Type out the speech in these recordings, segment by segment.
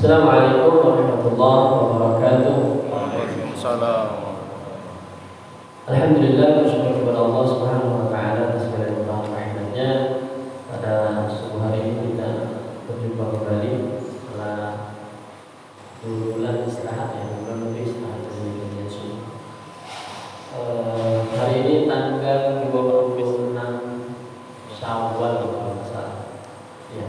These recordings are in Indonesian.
Assalamualaikum warahmatullahi wabarakatuh. Waalaikumsalam. Alhamdulillah, bersyukur kepada Allah Subhanahu wa taala atas segala limpahan rahmatnya. Pada subuh hari ini kita berjumpa kembali setelah 2 bulan istirahat, bulan lebih istirahat dari kajian subuh. Hari ini tanggal 26 Syawal kalau nggak salah. Ya,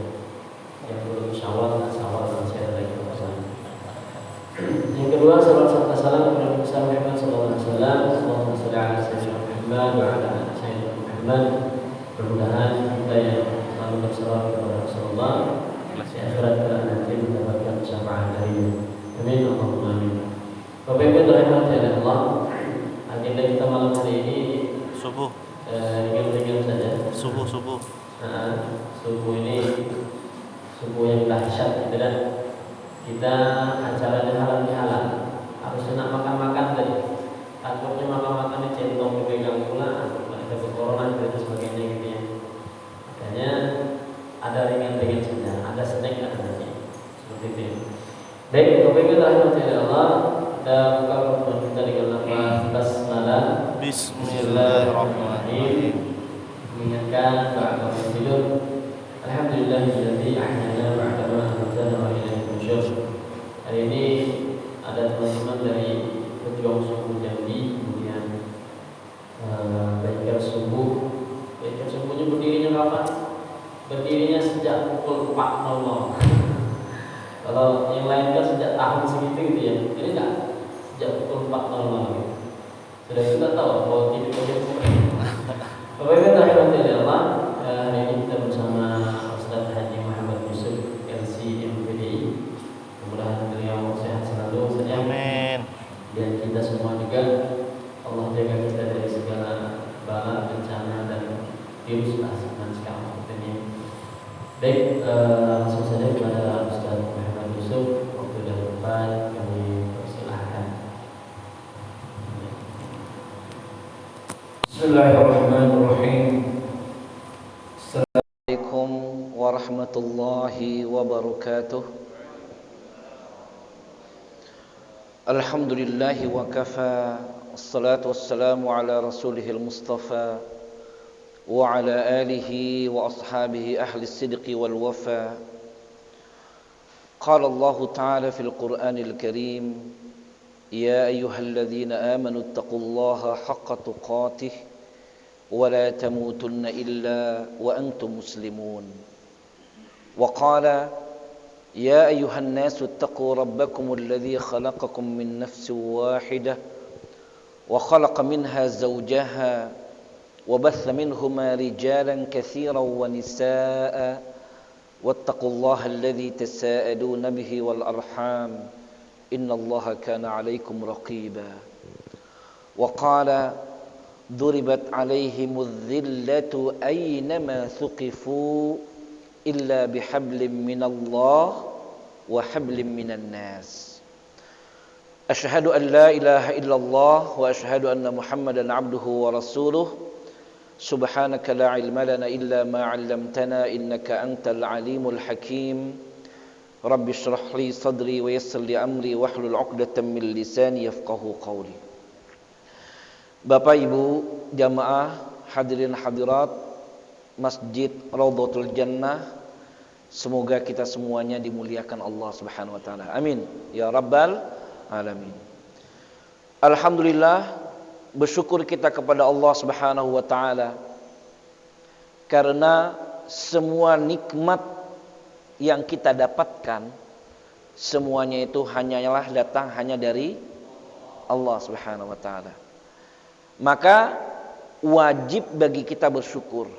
yang belum Syawal dan Syawal masih ada lagi masalah. Yang kedua, salam serta salam kepada besar Muhammad sallallahu alaihi wasallam. Allahumma shalli ala sayyidina Muhammad wa ala ali sayyidina Muhammad. Mudah-mudahan kita yang selalu bersalawat kepada Rasulullah di akhirat kelak nanti mendapatkan syafaat darinya. Amin Allahumma amin. Bapak Ibu dirahmati oleh Allah, agenda kita malam hari ini Subuh. ringan-ringan saja. Subuh. Subuh ini subuh yang dahsyat, gitu kan? Kita acaranya halal bihalal, harusnya nak makan-makan tadi, takutnya makan-makannya centong dipegang pula, ada corona dan sebagainya gitu ya. Makanya ada ringan-ringan saja, ada snack ada nanti seperti itu. Baik, Bapak Ibu rahmati Allah, kita buka pertemuan kita dengan nama basmalah. Bismillahirrahmanirrahim. Mengingatkan ba'da tidur. Alhamdulillahilladzi ahyana ba'da ma amatana wa ilaihi nusyur. Hari ini ada teman-teman dari Pejuang Subuh Jambi, kemudian Baikat Subuh. Baikat Subuhnya berdirinya kapan? Berdirinya sejak pukul 4.00. Kalau yang lain kan sejak tahun segitu gitu ya. Ini enggak, sejak pukul 4.00 gitu. Sudah kita tahu bahwa tidur-tidur Bapak Ibu rahmati Allah, hari ini kita bersama Ustaz Haji Muhammad Yusuf LC MPDI. Mudah-mudahan beliau sehat selalu saja. Amin. Dan kita semua juga Allah jaga kita dari segala bala, bencana dan virus dan sekarang ini. Baik, langsung saja kepada Ustaz Muhammad Yusuf. Waktu dan tempat kami persilahkan. Bismillahirrahmanirrahim. Assalamualaikum warahmatullahi wabarakatuh. Alhamdulillahi wa kafa. Assalatu wassalamu ala rasulihil mustafa wa ala alihi wa ashabihi ahli sidqi wal wafa. Qala Allah ta'ala fil Qur'anil Karim, ya ayyuhalladzina amanu taqullaha haqqa tuqatih ولا تموتن إلا وأنتم مسلمون. وقال يا أيها الناس اتقوا ربكم الذي خلقكم من نفس واحدة وخلق منها زوجها وبث منهما رجالا كثيرا ونساء واتقوا الله الذي تساءلون به والأرحام إن الله كان عليكم رقيبا. وقال ضربت عليهم الذلة أينما ثقفوا إلا بحبل من الله وحبل من الناس. أشهد أن لا إله إلا الله وأشهد أن محمدا عبده ورسوله. سبحانك لا علم لنا إلا ما علمتنا إنك أنت العليم الحكيم. رب اشرح لي صدري ويسر لي أمري واحلل عقدة من لساني يفقهوا قولي. Bapak Ibu jamaah hadirin hadirat Masjid Raudhatul Jannah, semoga kita semuanya dimuliakan Allah Subhanahu wa taala. Amin ya rabbal alamin. Alhamdulillah, bersyukur kita kepada Allah Subhanahu wa taala karena semua nikmat yang kita dapatkan semuanya itu hanyalah datang hanya dari Allah Subhanahu wa taala. Maka wajib bagi kita bersyukur,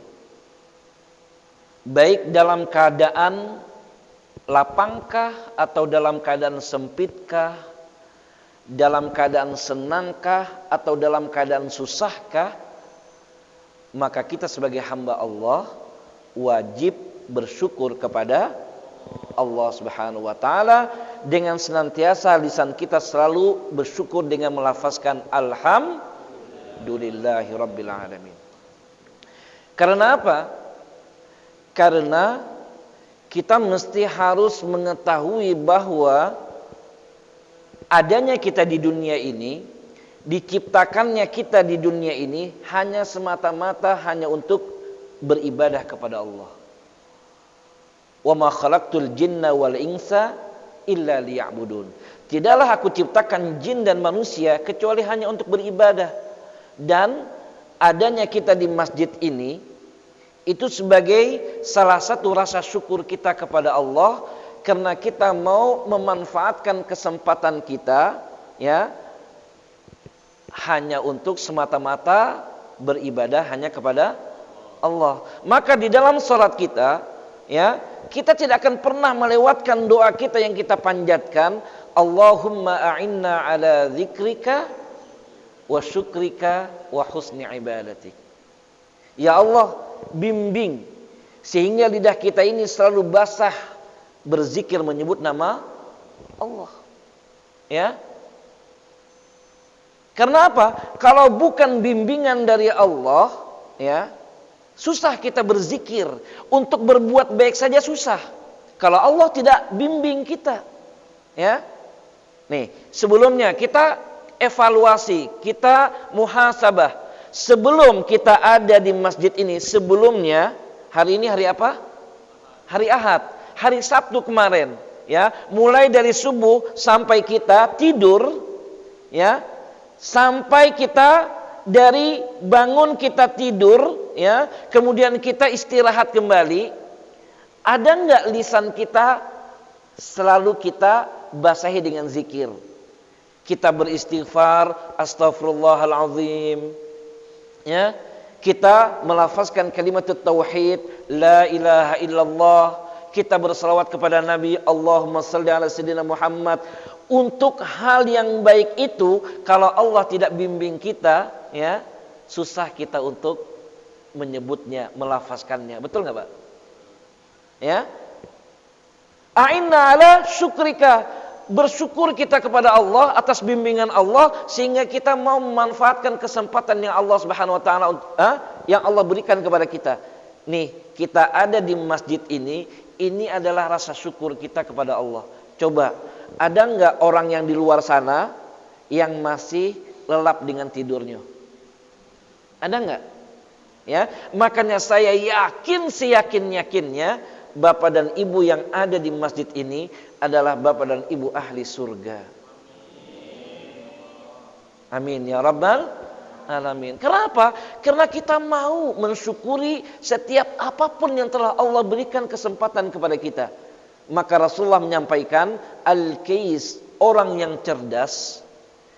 baik dalam keadaan lapangkah atau dalam keadaan sempitkah, dalam keadaan senangkah atau dalam keadaan susahkah, maka kita sebagai hamba Allah wajib bersyukur kepada Allah Subhanahu wa taala dengan senantiasa lisan kita selalu bersyukur dengan melafazkan alhamdulillahi rabbil alamin. Karena apa? Karena kita mesti harus mengetahui bahwa adanya kita di dunia ini, diciptakannya kita di dunia ini hanya semata-mata hanya untuk beribadah kepada Allah. Wa ma khalaqtul jinna wal insa illa liya'budun. Tidaklah aku ciptakan jin dan manusia kecuali hanya untuk beribadah. Dan adanya kita di masjid ini itu sebagai salah satu rasa syukur kita kepada Allah karena kita mau memanfaatkan kesempatan kita ya hanya untuk semata-mata beribadah hanya kepada Allah. Maka di dalam salat kita ya, kita tidak akan pernah melewatkan doa kita yang kita panjatkan, Allahumma a'inna ala dzikrika wa syukrika wa husni ibadatik. Ya Allah, bimbing sehingga lidah kita ini selalu basah berzikir menyebut nama Allah. Ya. Karena apa? Kalau bukan bimbingan dari Allah, ya, susah kita berzikir. Untuk berbuat baik saja susah kalau Allah tidak bimbing kita. Ya. Nih, sebelumnya kita evaluasi, kita muhasabah. Sebelum kita ada di masjid ini, sebelumnya hari ini hari apa? Hari Ahad, hari Sabtu kemarin, ya. Mulai dari subuh sampai kita tidur, ya. Sampai kita dari bangun kita tidur, ya. Kemudian kita istirahat kembali. Ada enggak lisan kita selalu kita basahi dengan zikir? Kita beristighfar, astaghfirullahalazim. Ya, kita melafazkan kalimat tauhid, la ilaha illallah. Kita berselawat kepada Nabi, Allahumma shalli ala sayyidina Muhammad. Untuk hal yang baik itu, kalau Allah tidak bimbing kita, ya, susah kita untuk menyebutnya, melafazkannya. Betul nggak, Pak? Ya. A'inna ala syukrika. Bersyukur kita kepada Allah atas bimbingan Allah sehingga kita mau memanfaatkan kesempatan yang Allah Subhanahu wa taala yang Allah berikan kepada kita. Nih, kita ada di masjid ini adalah rasa syukur kita kepada Allah. Coba, ada enggak orang yang di luar sana yang masih lelap dengan tidurnya? Ada enggak? Ya, makanya saya yakin seyakin-yakinnya Bapak dan Ibu yang ada di masjid ini adalah Bapak dan Ibu ahli surga. Amin ya rabbal alamin. Kenapa? Karena kita mau mensyukuri setiap apapun yang telah Allah berikan kesempatan kepada kita. Maka Rasulullah menyampaikan al-kais, orang yang cerdas.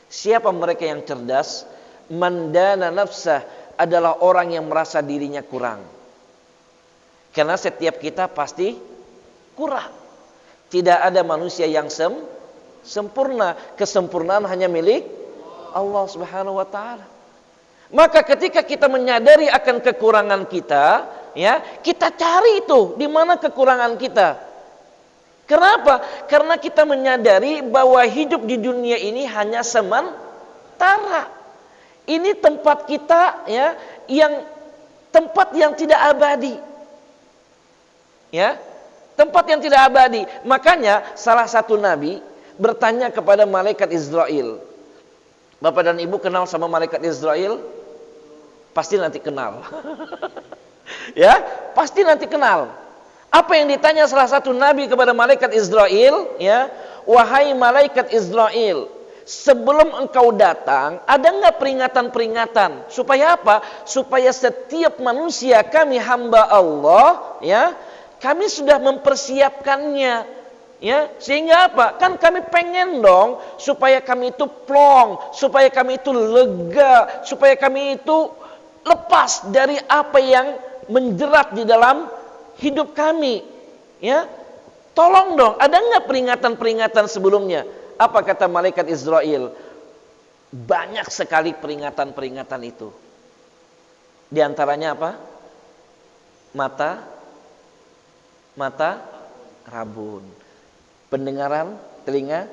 Siapa mereka yang cerdas? Mandana nafsah, adalah orang yang merasa dirinya kurang. Karena setiap kita pasti kurang. Tidak ada manusia yang sempurna. Kesempurnaan hanya milik Allah Subhanahu wa taala. Maka ketika kita menyadari akan kekurangan kita, ya, kita cari itu di mana kekurangan kita. Kenapa? Karena kita menyadari bahwa hidup di dunia ini hanya sementara. Ini tempat kita, ya, tempat yang tidak abadi. Ya, tempat yang tidak abadi. Makanya salah satu nabi bertanya kepada malaikat Israel. Bapak dan Ibu kenal sama malaikat Israel? Pasti nanti kenal. Ya, pasti nanti kenal. Apa yang ditanya salah satu nabi kepada malaikat Israel? Ya, wahai malaikat Israel, sebelum engkau datang, ada enggak peringatan-peringatan? Supaya apa? Supaya setiap manusia, kami hamba Allah, ya, kami sudah mempersiapkannya, ya, sehingga apa? Kan kami pengen dong supaya kami itu plong, supaya kami itu lega, supaya kami itu lepas dari apa yang menjerat di dalam hidup kami, ya. Tolong dong, ada enggak peringatan-peringatan sebelumnya? Apa kata malaikat Israel? Banyak sekali peringatan-peringatan itu. Di antaranya apa? Mata rabun, pendengaran telinga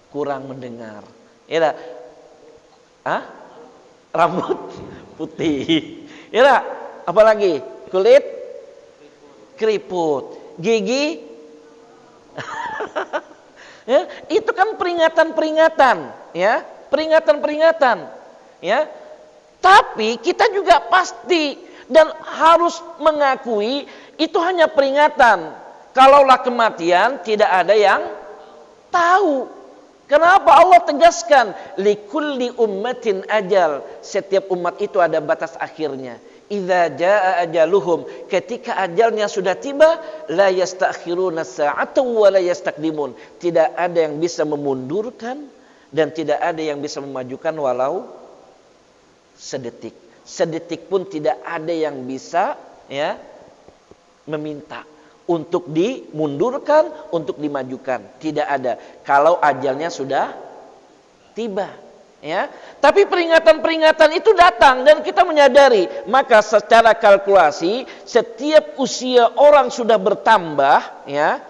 kurang mendengar, ya, rambut putih, ya, apalagi kulit keriput, gigi. Ya, itu kan peringatan-peringatan, ya, peringatan-peringatan, ya. Tapi kita juga pasti dan harus mengakui itu hanya peringatan. Kalaulah kematian tidak ada yang tahu. Kenapa Allah tegaskan likulli ummatin ajal, setiap umat itu ada batas akhirnya. Idza jaa ajaluhum, ketika ajalnya sudah tiba, la yastakhiruna sa'atan wa la yastaqdimun. Tidak ada yang bisa memundurkan dan tidak ada yang bisa memajukan walau sedetik. Sedetik pun tidak ada yang bisa, ya, meminta untuk dimundurkan, untuk dimajukan. Tidak ada kalau ajalnya sudah tiba, ya. Tapi peringatan-peringatan itu datang dan kita menyadari, maka secara kalkulasi setiap usia orang sudah bertambah, ya,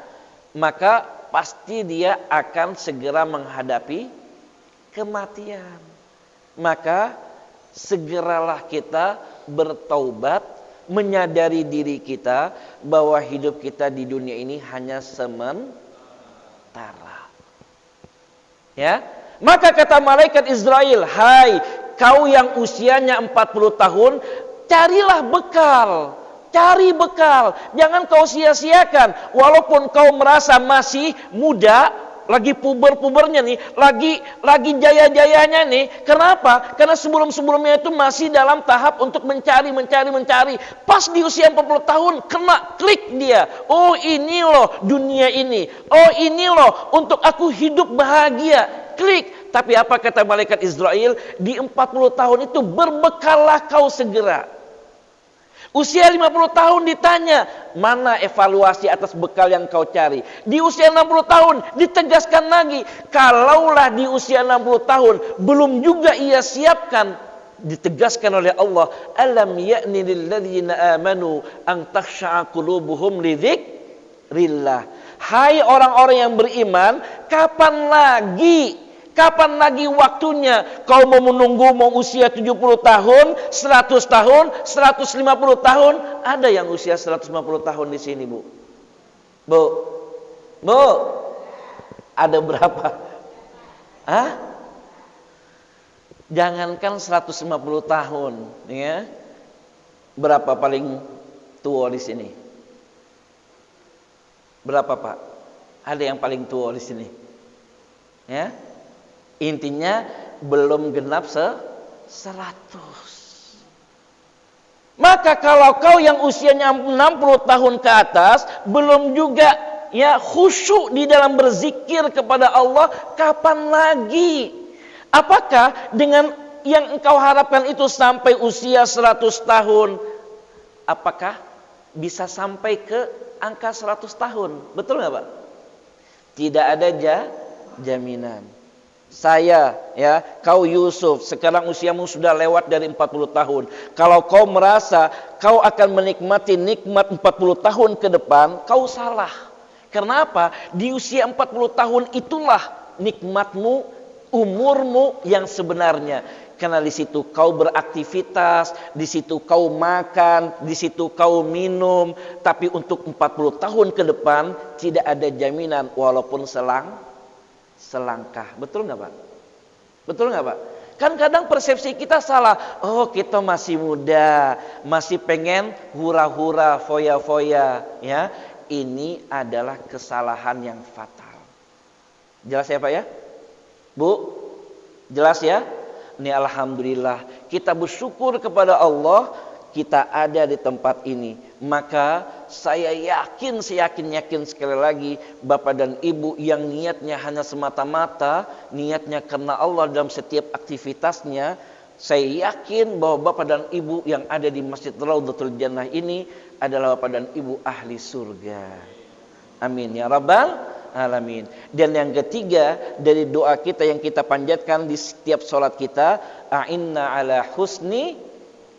maka pasti dia akan segera menghadapi kematian. Maka segeralah kita bertaubat, menyadari diri kita bahwa hidup kita di dunia ini hanya sementara. Ya, maka kata malaikat Israel, hai kau yang usianya 40 tahun, carilah bekal. Cari bekal, jangan kau sia-siakan. Walaupun kau merasa masih muda, lagi puber-pubernya nih, lagi jaya-jayanya nih. Kenapa? Karena sebelum-sebelumnya itu masih dalam tahap untuk mencari. Pas di usia 40 tahun kena klik dia. Oh ini loh dunia ini. Oh ini loh untuk aku hidup bahagia. Klik. Tapi apa kata malaikat Israel? Di 40 tahun itu berbekallah kau segera. Usia 50 tahun ditanya, mana evaluasi atas bekal yang kau cari? Di usia 60 tahun ditegaskan lagi, kalaulah di usia 60 tahun belum juga ia siapkan, ditegaskan oleh Allah, alam ya'ni lilladzina amanu an takhsha'a qulubuhum li dzikrillah. Hai orang-orang yang beriman, Kapan lagi waktunya kau mau menunggu mau usia 70 tahun, 100 tahun, 150 tahun? Ada yang usia 150 tahun di sini, Bu. Bu. Ada berapa? Hah? Jangankan 150 tahun, ya. Berapa paling tua di sini? Berapa, Pak? Ada yang paling tua di sini? Ya. Intinya belum genap 100. Maka kalau kau yang usianya 60 tahun ke atas belum juga, ya, khusyuk di dalam berzikir kepada Allah, kapan lagi? Apakah dengan yang engkau harapkan itu sampai usia 100 tahun, apakah bisa sampai ke angka 100 tahun? Betul nggak, Pak? Tidak ada jaminan. Saya, ya, kau Yusuf, sekarang usiamu sudah lewat dari 40 tahun. Kalau kau merasa kau akan menikmati nikmat 40 tahun ke depan, kau salah. Kenapa? Di usia 40 tahun itulah nikmatmu, umurmu yang sebenarnya. Karena di situ kau beraktivitas, di situ kau makan, di situ kau minum. Tapi untuk 40 tahun ke depan tidak ada jaminan walaupun selangkah. Betul nggak, Pak? Betul nggak, Pak? Kan kadang persepsi kita salah. Oh, kita masih muda, masih pengen hura-hura, foya-foya, ya. Ini adalah kesalahan yang fatal. Jelas ya, Pak, ya? Bu, jelas ya? Ini alhamdulillah kita bersyukur kepada Allah kita ada di tempat ini. Maka saya yakin sekali lagi, Bapak dan Ibu yang niatnya hanya semata-mata niatnya karena Allah dalam setiap aktivitasnya, saya yakin bahwa Bapak dan Ibu yang ada di Masjid Raudhatul Jannah ini adalah Bapak dan Ibu ahli surga. Amin ya rabbal alamin. Dan yang ketiga dari doa kita yang kita panjatkan di setiap sholat kita, a'inna ala husni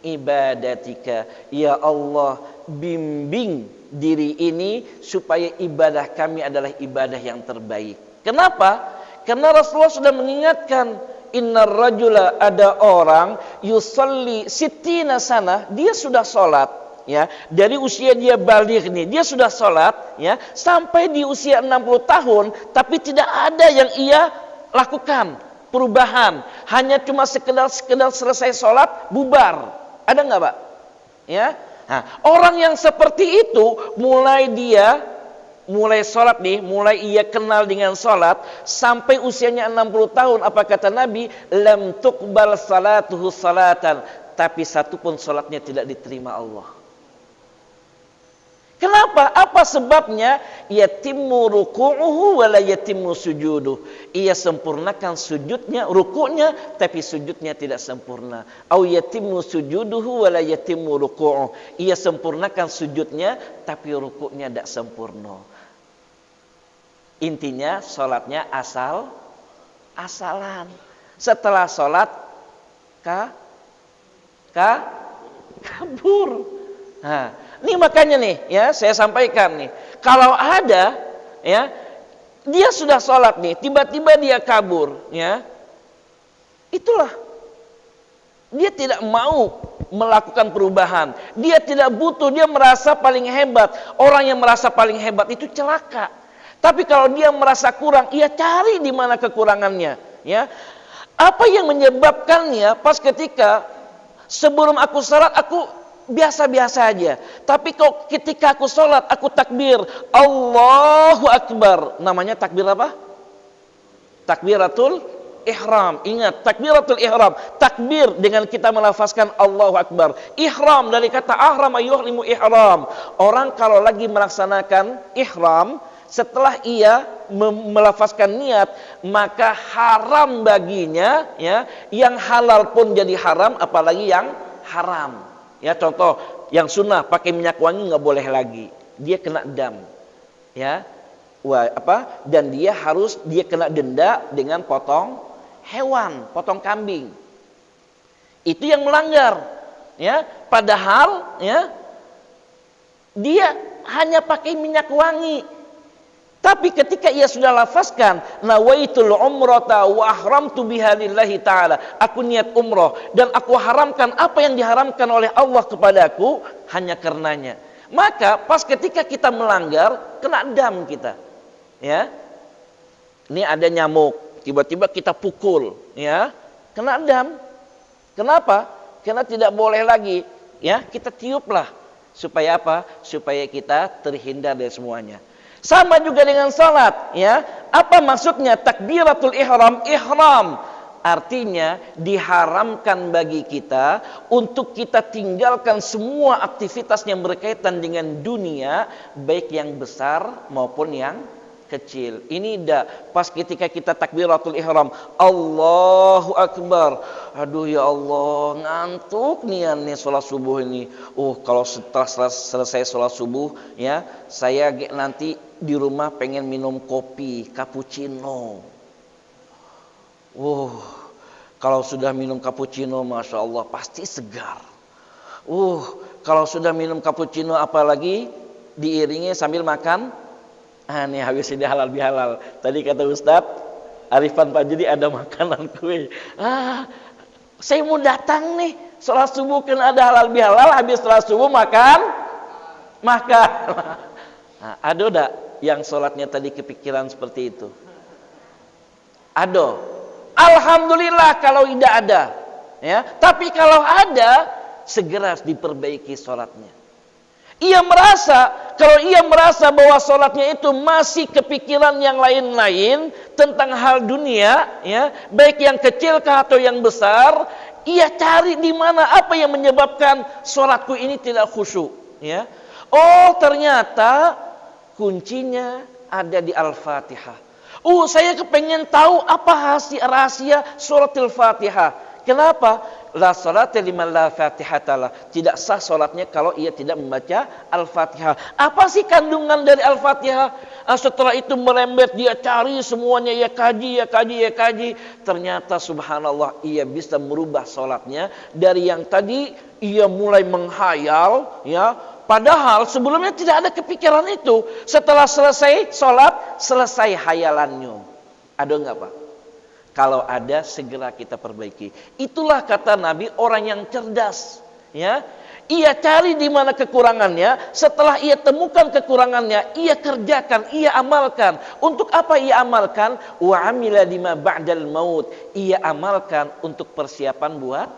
ibadatika. Ya Allah, bimbing diri ini supaya ibadah kami adalah ibadah yang terbaik. Kenapa? Karena Rasulullah sudah mengingatkan, innar rajula, ada orang yusalli sittina sana, dia sudah sholat ya, dari usia dia baligh nih, dia sudah sholat, ya, sampai di usia 60 tahun, tapi tidak ada yang ia lakukan perubahan, hanya cuma sekedar selesai sholat bubar. Ada nggak, Pak? Ya, nah, orang yang seperti itu mulai sholat nih, mulai ia kenal dengan sholat sampai usianya 60 tahun, apa kata Nabi? Lam tuqbal salatuhu salatan, tapi satu pun sholatnya tidak diterima Allah. Kenapa? Apa sebabnya? Yatimmu ruku'uhu wa la yatimmu sujuduh. Ia sempurnakan sujudnya, rukuknya, tapi sujudnya tidak sempurna. Au yatimmu sujuduhu wa la yatimmu ruku'uh. Ia sempurnakan sujudnya, tapi rukuknya tidak sempurna. Intinya sholatnya asalan. Setelah sholat kabur. Nah, ini makanya nih, ya, saya sampaikan nih, kalau ada, ya, dia sudah sholat nih, tiba-tiba dia kabur, ya, itulah dia tidak mau melakukan perubahan, dia tidak butuh, dia merasa paling hebat. Orang yang merasa paling hebat itu celaka. Tapi kalau dia merasa kurang, ia cari di mana kekurangannya, ya. Apa yang menyebabkannya? Pas ketika sebelum aku sholat aku biasa-biasa aja. Tapi kok ketika aku sholat, aku takbir Allahu Akbar. Namanya takbir apa? Takbiratul ihram. Ingat, takbiratul ihram. Takbir dengan kita melafazkan Allahu Akbar. Ihram dari kata ahram yuhrimu ihram. Orang kalau lagi melaksanakan ihram, setelah ia melafazkan niat, maka haram baginya, ya, yang halal pun jadi haram, apalagi yang haram. Ya, contoh yang sunnah pakai minyak wangi nggak boleh lagi, dia kena dam, ya, dan dia kena denda dengan potong hewan, potong kambing. Itu yang melanggar, ya. Padahal, ya, dia hanya pakai minyak wangi. Tapi ketika ia sudah lafazkan nawaitul umrata wa ahramtu biha lillahi ta'ala, aku niat umroh dan aku haramkan apa yang diharamkan oleh Allah kepadaku hanya karenanya, maka pas ketika kita melanggar, kena dam kita, ya. Ini ada nyamuk, tiba-tiba kita pukul, ya, kena dam. Kenapa? Karena tidak boleh lagi, ya, kita tiuplah. Supaya apa? Supaya kita terhindar dari semuanya. Sama juga dengan salat, ya. Apa maksudnya takbiratul ihram? Ihram artinya diharamkan bagi kita untuk kita tinggalkan semua aktivitas yang berkaitan dengan dunia, baik yang besar maupun yang kecil. Ini pas ketika kita takbiratul ihram, Allahu Akbar. Aduh ya Allah, ngantuk nih sholat subuh ini. Kalau setelah selesai sholat subuh, ya, saya nanti di rumah pengen minum kopi cappuccino. Kalau sudah minum cappuccino, masya Allah pasti segar. Kalau sudah minum cappuccino, apalagi diiringi sambil makan. Nih habis ini halal bihalal. Tadi kata Ustadz Arifan Fajri ada makanan kue. Saya mau datang nih, sholat subuh kan ada halal bihalal. Habis sholat subuh makan. Ada enggak yang sholatnya tadi kepikiran seperti itu? Ada. Alhamdulillah kalau tidak ada, ya. Tapi kalau ada, segera diperbaiki sholatnya. Kalau ia merasa bahwa sholatnya itu masih kepikiran yang lain-lain tentang hal dunia, ya, baik yang kecilkah atau yang besar, ia cari di mana apa yang menyebabkan sholatku ini tidak khusyuk, ya. Ternyata kuncinya ada di Al-Fatihah. Saya kepengen tahu apa rahasia suratul Fatihah. Kenapa? La salata liman la fatihatalah. Tidak sah salatnya kalau ia tidak membaca Al-Fatihah. Apa sih kandungan dari Al-Fatihah? Setelah itu merembet, dia cari semuanya, ia kaji. Ternyata subhanallah, ia bisa merubah salatnya dari yang tadi ia mulai menghayal, ya. Padahal sebelumnya tidak ada kepikiran itu. Setelah selesai salat, selesai hayalannya. Ada enggak, Pak? Kalau ada, segera kita perbaiki. Itulah kata Nabi, orang yang cerdas, ya, Ia cari di mana kekurangannya, setelah ia temukan kekurangannya, ia kerjakan, ia amalkan. Untuk apa ia amalkan? Wa amila lima ba'dal maut. Ia amalkan untuk persiapan buat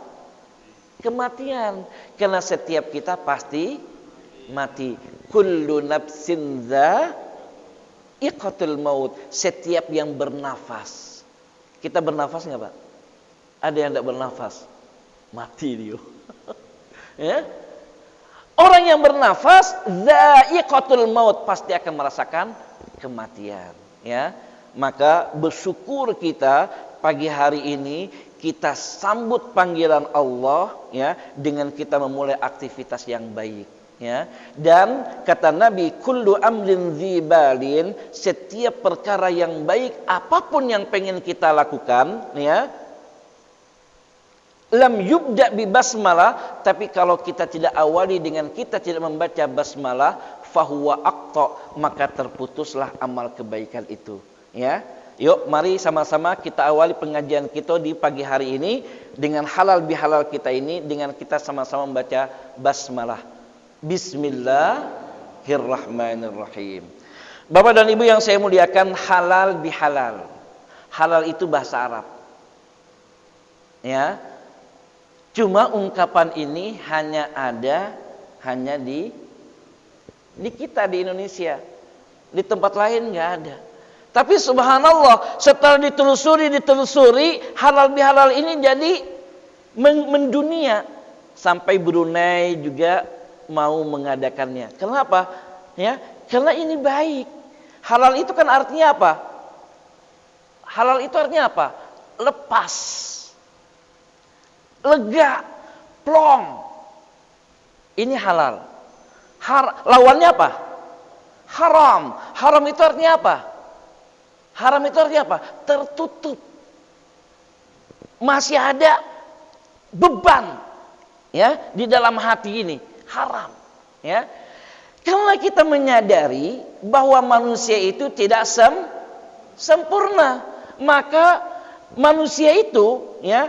kematian. Karena setiap kita pasti mati. Kullu nafsin dha'iqatul maut. Setiap yang bernafas. Kita bernafas enggak, Pak? Ada yang tidak bernafas? Mati dia. Ya? Orang yang bernafas dha'iqatul maut, pasti akan merasakan kematian, ya. Maka bersyukur kita pagi hari ini kita sambut panggilan Allah, ya, dengan kita memulai aktivitas yang baik, ya. Dan kata Nabi, kullu amrin dzibalin, setiap perkara yang baik apapun yang pengen kita lakukan, ya, lam yubda bi basmalah, tapi kalau kita tidak awali dengan kita tidak membaca basmalah, fahuwa aqta, maka terputuslah amal kebaikan itu, ya. Yuk mari sama-sama kita awali pengajian kita di pagi hari ini dengan halal bihalal kita ini, dengan kita sama-sama membaca basmalah. Bismillahirrahmanirrahim. Bapak dan Ibu yang saya muliakan, halal bihalal. Halal itu bahasa Arab, ya. Cuma ungkapan ini hanya ada di kita di Indonesia. Di tempat lain nggak ada. Tapi subhanallah, setelah ditelusuri halal bihalal ini jadi mendunia. Sampai Brunei juga mau mengadakannya. Kenapa? Ya, karena ini baik. Halal itu kan artinya apa? Halal itu artinya apa? Lepas, lega, plong. Ini halal. Lawannya apa? Haram. Haram itu artinya apa? Haram itu artinya apa? Tertutup. Masih ada beban, ya, di dalam hati ini. Haram, ya. Karena kita menyadari bahwa manusia itu tidak sempurna, maka manusia itu, ya,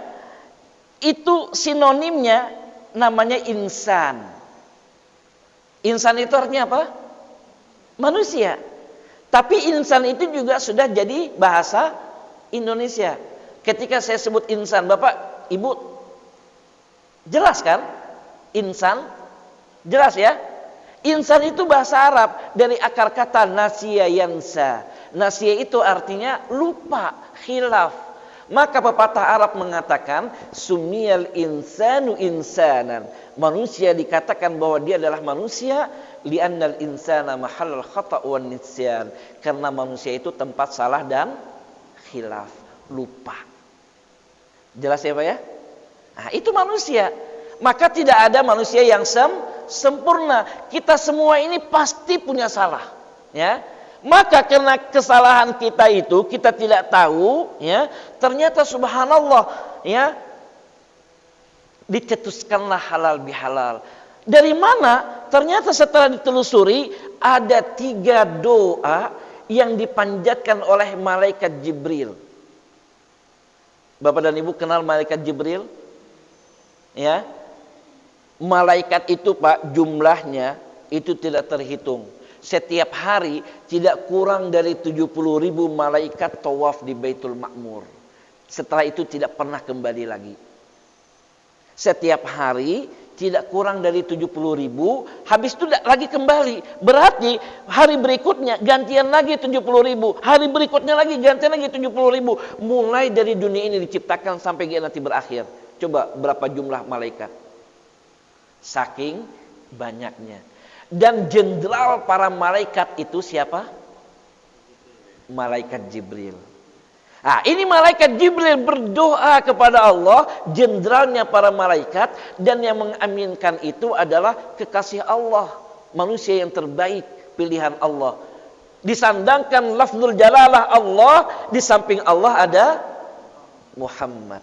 itu sinonimnya namanya insan. Insan itu artinya apa? Manusia. Tapi insan itu juga sudah jadi bahasa Indonesia. Ketika saya sebut insan, Bapak, Ibu, jelas kan? Insan, jelas ya? Insan itu bahasa Arab dari akar kata nasiya yansa. Nasiya itu artinya lupa, khilaf. Maka pepatah Arab mengatakan sumiyal insanu insanan. Manusia dikatakan bahwa dia adalah manusia li'annal insana mahallal khata' wan nisyan, karena manusia itu tempat salah dan khilaf, lupa. Jelas ya Pak ya? Nah, itu manusia. Maka tidak ada manusia yang sempurna. Kita semua ini pasti punya salah, ya. Maka karena kesalahan kita itu kita tidak tahu, ya, ternyata subhanallah, ya, dicetuskanlah halal bihalal. Dari mana? Ternyata setelah ditelusuri ada 3 doa yang dipanjatkan oleh malaikat Jibril. Bapak dan Ibu kenal malaikat Jibril? Ya. Malaikat itu Pak, jumlahnya itu tidak terhitung. Setiap hari tidak kurang dari 70.000 malaikat tawaf di Baitul Ma'mur. Setelah itu tidak pernah kembali lagi. Setiap hari tidak kurang dari 70.000, habis itu lagi kembali. Berarti hari berikutnya gantian lagi 70.000, hari berikutnya lagi gantian lagi 70.000. Mulai dari dunia ini diciptakan sampai nanti berakhir. Coba berapa jumlah malaikat? Saking banyaknya. Dan jenderal para malaikat itu siapa? Malaikat Jibril. Nah, ini malaikat Jibril berdoa kepada Allah, jenderalnya para malaikat, dan yang mengaminkan itu adalah kekasih Allah, manusia yang terbaik, pilihan Allah. Disandangkan lafzul jalalah Allah, di samping Allah ada Muhammad.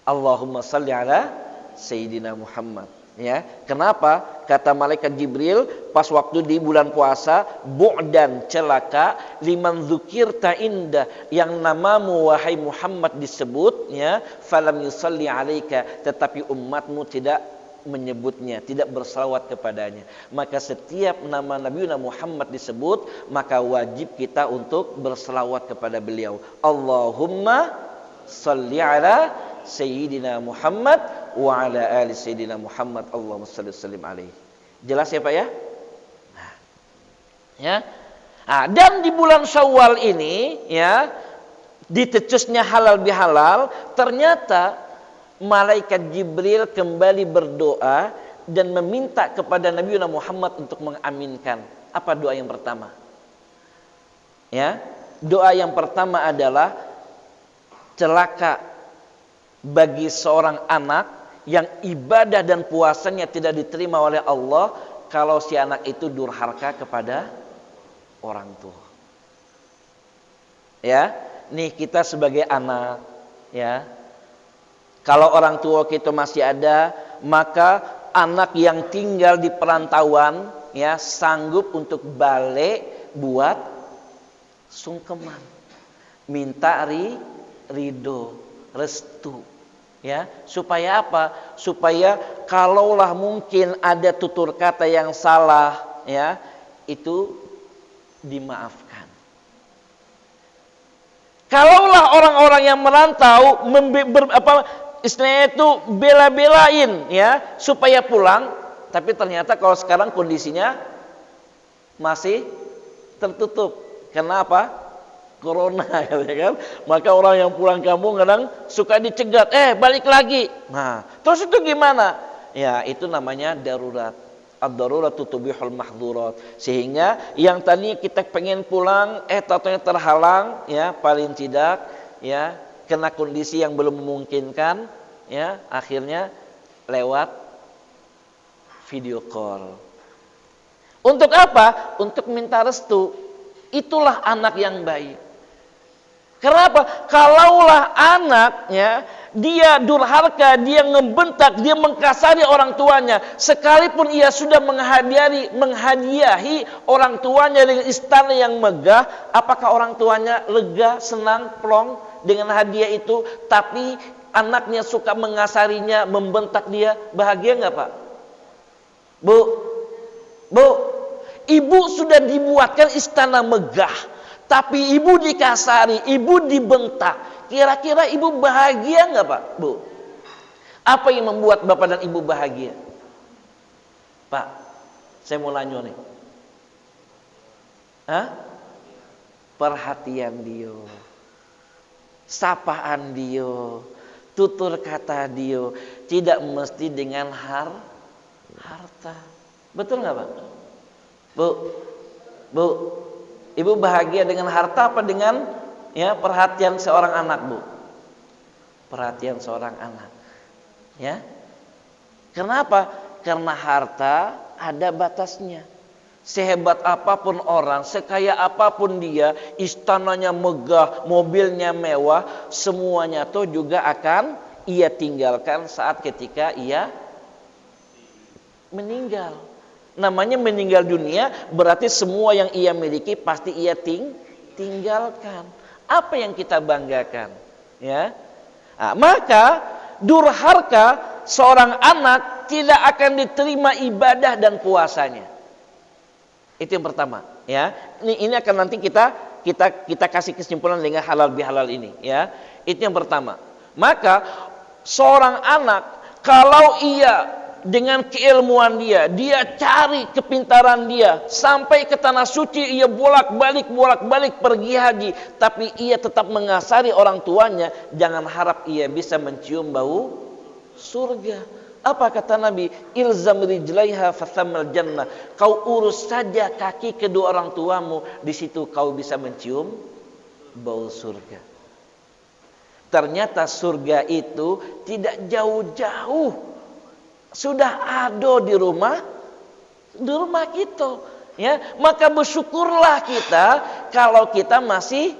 Allahumma salli ala Sayyidina Muhammad. Ya, kenapa? Kata malaikat Jibril pas waktu di bulan puasa, bu'dan, celaka liman dzukirta indah, yang namamu wahai Muhammad disebut, ya, falam yusalli alaika, tetapi umatmu tidak menyebutnya, tidak bersalawat kepadanya. Maka setiap nama Nabi Muhammad disebut, maka wajib kita untuk bersalawat kepada beliau. Allahumma salli ala Sayyidina Muhammad wa ala ali Sayyidina Muhammad, Allahumma salli sallim alaihi. Jelas ya Pak ya? Nah, ya. Nah, dan di bulan Syawal ini, ya, ditecusnya halal bihalal, ternyata malaikat Jibril kembali berdoa dan meminta kepada Nabi Muhammad untuk mengaminkan. Apa doa yang pertama? Ya, doa yang pertama adalah celaka bagi seorang anak yang ibadah dan puasanya tidak diterima oleh Allah kalau si anak itu durhaka kepada orang tua. Ya, nih kita sebagai anak, ya, kalau orang tua kita masih ada, maka anak yang tinggal di perantauan, ya, sanggup untuk balik buat sungkeman, minta ridho, restu, ya, supaya apa? Supaya kalaulah mungkin ada tutur kata yang salah, ya, itu dimaafkan. Kalaulah orang-orang yang merantau istilahnya itu bela-belain, ya, supaya pulang, tapi ternyata kalau sekarang kondisinya masih tertutup. Kenapa? Corona, ya kan? Maka orang yang pulang kampung kadang suka dicegat, balik lagi. Nah, terus itu gimana? Ya, itu namanya darurat. Ad-daruratu tubihul mahdzurat. Sehingga yang tadi kita pengen pulang, tahunya terhalang, ya, paling tidak, ya, kena kondisi yang belum memungkinkan, ya, akhirnya lewat video call. Untuk apa? Untuk minta restu. Itulah anak yang baik. Kenapa? Kalaulah anaknya dia durhaka, dia ngebentak, dia mengkasari orang tuanya, sekalipun ia sudah menghadiahi orang tuanya dengan istana yang megah, apakah orang tuanya lega, senang, plong dengan hadiah itu? Tapi anaknya suka mengasarinya, membentak dia, bahagia nggak Pak? Bu, ibu sudah dibuatkan istana megah, tapi ibu dikasari, ibu dibentak. Kira-kira ibu bahagia nggak Pak, Bu? Apa yang membuat Bapak dan Ibu bahagia? Pak, saya mau nanya nih. Perhatian dia, sapaan dia, tutur kata dia, tidak mesti dengan harta. Betul nggak Pak? Bu, Ibu bahagia dengan harta apa dengan, ya, perhatian seorang anak, Bu? Perhatian seorang anak, ya. Kenapa? Karena harta ada batasnya. Sehebat apapun orang, sekaya apapun dia, istananya megah, mobilnya mewah, semuanya tuh juga akan ia tinggalkan saat ketika ia meninggal. Namanya meninggal dunia, berarti semua yang ia miliki pasti ia tinggalkan. Apa yang kita banggakan, ya? Nah, maka durhaka seorang anak tidak akan diterima ibadah dan puasanya. Itu yang pertama, ya. Ini akan nanti kita kasih kesimpulan dengan halal bihalal ini, ya. Itu yang pertama. Maka seorang anak kalau ia dengan keilmuan dia cari kepintaran dia, sampai ke tanah suci ia bolak-balik pergi haji, tapi ia tetap mengasari orang tuanya, jangan harap ia bisa mencium bau surga. Apa kata Nabi? Ilzam rijlaiha fathamal jannah. Kau urus saja kaki kedua orang tuamu, di situ kau bisa mencium bau surga. Ternyata surga itu tidak jauh-jauh, sudah ada di rumah kita, ya. Maka bersyukurlah kita kalau kita masih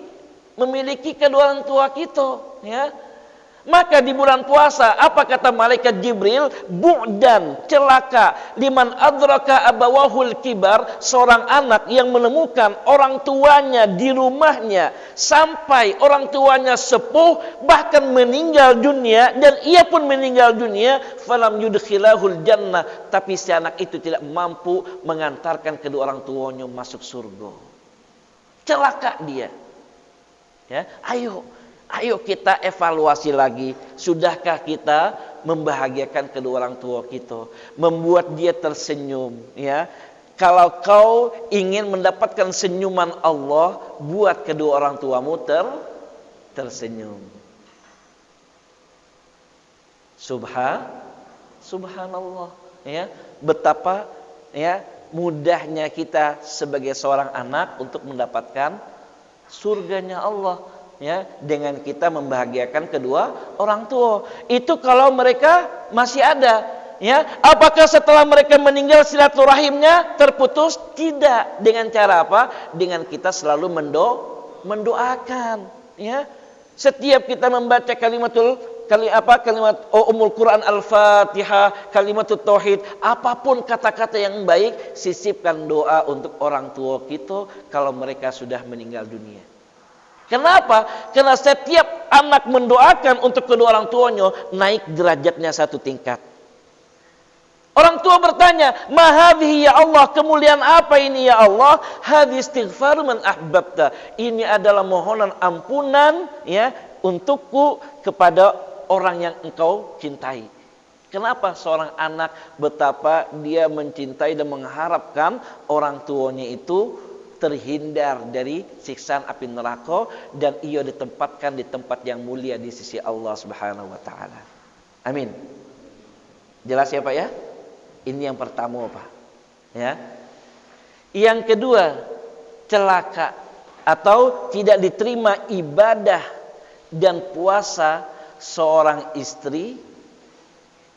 memiliki kedua orang tua kita, ya. Maka di bulan puasa, apa kata malaikat Jibril? Bu'dan, celaka, liman adraka abawahul kibar, seorang anak yang menemukan orang tuanya di rumahnya sampai orang tuanya sepuh, bahkan meninggal dunia, dan ia pun meninggal dunia, falam yudkhilahul jannah, tapi si anak itu tidak mampu mengantarkan kedua orang tuanya masuk surga. Celaka dia. Ya, Ayo kita evaluasi lagi. Sudahkah kita membahagiakan kedua orang tua kita, membuat dia tersenyum, ya? Kalau kau ingin mendapatkan senyuman Allah, buat kedua orang tuamu tersenyum. Subhanallah, ya. Betapa ya mudahnya kita sebagai seorang anak untuk mendapatkan surganya Allah, ya, dengan kita membahagiakan kedua orang tua. Itu kalau mereka masih ada, ya. Apakah setelah mereka meninggal silaturahimnya terputus? Tidak. Dengan cara apa? Dengan kita selalu mendoakan, ya. Setiap kita membaca kalimat Ummul Quran Al-Fatihah, kalimatut tauhid, apapun kata-kata yang baik, sisipkan doa untuk orang tua kita kalau mereka sudah meninggal dunia. Kenapa? Karena setiap anak mendoakan untuk kedua orang tuanya, naik derajatnya satu tingkat. Orang tua bertanya, "Ma hadhihi ya Allah? Kemuliaan apa ini ya Allah?" "Hadhi istighfaru man ahbabta." Ini adalah mohonan ampunan, ya, untukku kepada orang yang engkau cintai. Kenapa seorang anak betapa dia mencintai dan mengharapkan orang tuanya itu terhindar dari siksaan api neraka dan ia ditempatkan di tempat yang mulia di sisi Allah Subhanahu wa taala. Amin. Jelas ya Pak ya? Ini yang pertama Pak. Ya. Yang kedua, celaka atau tidak diterima ibadah dan puasa seorang istri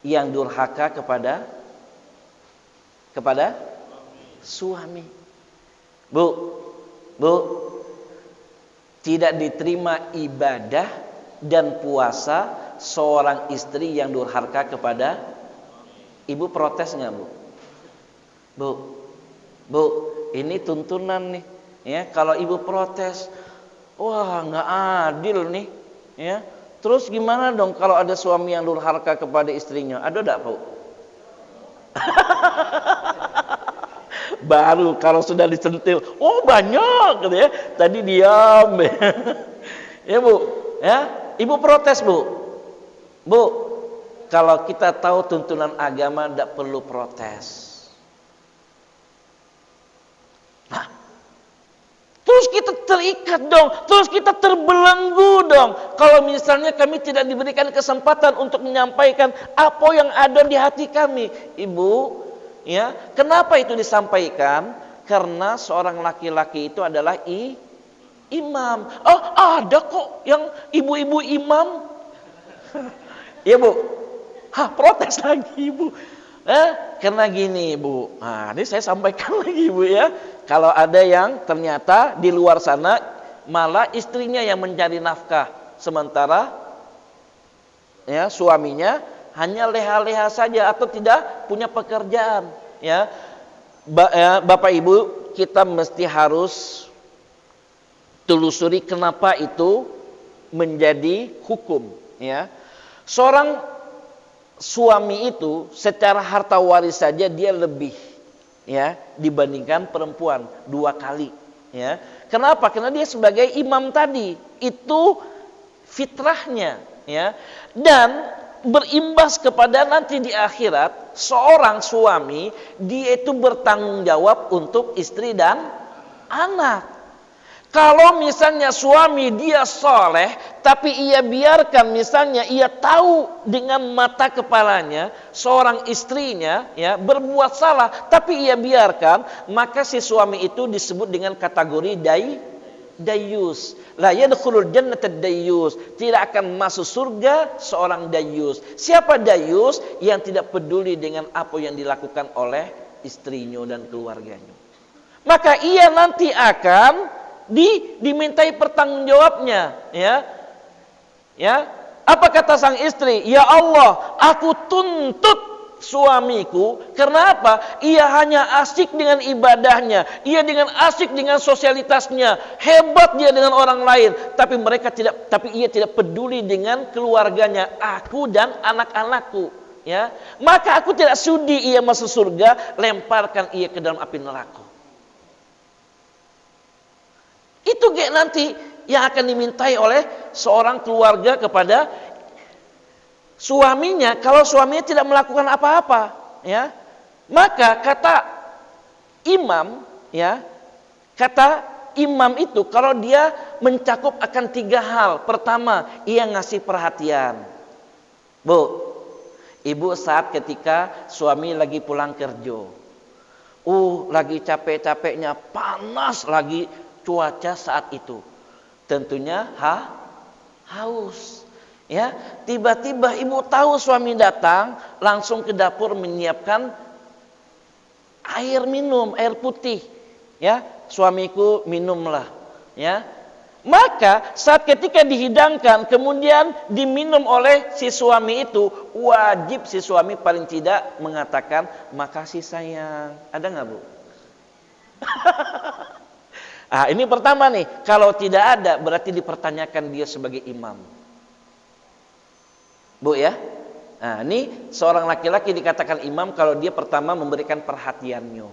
yang durhaka kepada suami. Bu, tidak diterima ibadah dan puasa seorang istri yang durhaka kepada ibu. Protes nggak Bu, ini tuntunan nih, ya. Kalau ibu protes, wah nggak adil nih, ya. Terus gimana dong kalau ada suami yang durhaka kepada istrinya? Ada enggak, Bu? Baru kalau sudah disentil, oh banyak gitu ya. Tadi diam. Ya, Bu, ya. Ibu protes, Bu. Bu, kalau kita tahu tuntunan agama enggak perlu protes. Nah, terus kita terikat dong, terus kita terbelenggu dong. Kalau misalnya kami tidak diberikan kesempatan untuk menyampaikan apa yang ada di hati kami. Ibu, ya, kenapa itu disampaikan? Karena seorang laki-laki itu adalah imam. Oh, ada kok yang ibu-ibu imam. Ya, Bu. Protes lagi, Bu. Karena gini, Bu. Nah, ini saya sampaikan lagi, Bu, ya. Kalau ada yang ternyata di luar sana malah istrinya yang mencari nafkah, sementara ya suaminya hanya leha-leha saja atau tidak punya pekerjaan, ya. Bapak Ibu, kita mesti harus telusuri kenapa itu menjadi hukum, ya. Seorang suami itu secara harta waris saja dia lebih, ya, dibandingkan perempuan 2 kali, ya. Kenapa? Karena dia sebagai imam tadi, itu fitrahnya, ya. Dan berimbas kepada nanti di akhirat seorang suami dia itu bertanggung jawab untuk istri dan anak. Kalau misalnya suami dia soleh, tapi ia biarkan misalnya ia tahu dengan mata kepalanya seorang istrinya, ya, berbuat salah, tapi ia biarkan, maka si suami itu disebut dengan kategori dayus. La yadkhulul jannata dayus. Tidak akan masuk surga seorang dayus. Siapa dayus? Yang tidak peduli dengan apa yang dilakukan oleh istrinya dan keluarganya. Maka ia nanti akan dimintai pertanggungjawabnya, ya. Ya. Apa kata sang istri? Ya Allah, aku tuntut suamiku. Karena apa? Ia hanya asik dengan ibadahnya, ia dengan asik dengan sosialitasnya, hebat dia dengan orang lain, tapi ia tidak peduli dengan keluarganya, aku dan anak-anakku. Ya, maka aku tidak sudi ia masuk surga, lemparkan ia ke dalam api neraka. Itu nanti yang akan dimintai oleh seorang keluarga kepada suaminya kalau suaminya tidak melakukan apa-apa, ya. Maka kata imam itu kalau dia mencakup akan 3 hal. Pertama, ia ngasih perhatian. Bu, ibu saat ketika suami lagi pulang kerja, lagi capek-capeknya, panas lagi cuaca saat itu, tentunya haus. Ya, tiba-tiba ibu tahu suami datang, langsung ke dapur menyiapkan air minum, air putih. Ya, suamiku minumlah. Ya, maka saat ketika dihidangkan kemudian diminum oleh si suami itu, wajib si suami paling tidak mengatakan makasih sayang. Ada nggak, Bu? Ini pertama nih, kalau tidak ada berarti dipertanyakan dia sebagai imam. Bu ya. Nah, ini seorang laki-laki dikatakan imam kalau dia pertama memberikan perhatiannya.